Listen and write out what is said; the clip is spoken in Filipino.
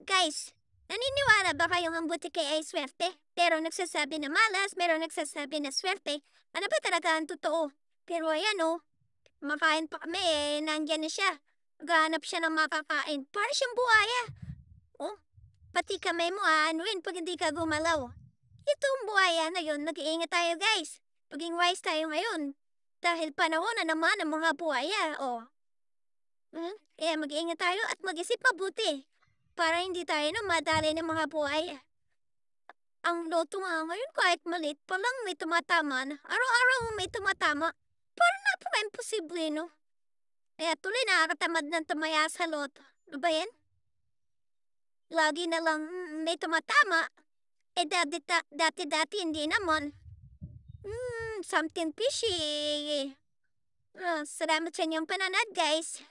Guys, naniniwala ba kayong ang butike ay swerte? Pero nagsasabi na malas, meron nagsasabi na swerte. Ano ba talaga ang totoo? Pero ayan oh, makain pa kami nandyan na siya. Naghahanap siya ng makakain. Para siyang buhaya. Oh, pati kamay mo aanuin pag hindi ka gumalaw. Itong buhaya na yun, nag-iingat tayo guys. Maging wise tayo ngayon. Dahil panahon na naman ang mga buhaya. Oh, kaya mag-iingat tayo at mag-isip mabuti. Para hindi tayo na madali ng mga buhaya. Ang loto nga ngayon kahit maliit pa lang may tumatama na. Araw-araw may tumatama. Parang napaka-imposible, no? Kaya tuloy nakakatamad ng tumaya sa loto. Ano ba yan? Lagi na lang may tumatama. Dati-dati hindi naman. Something fishy. Salamat sa inyong pananood, guys.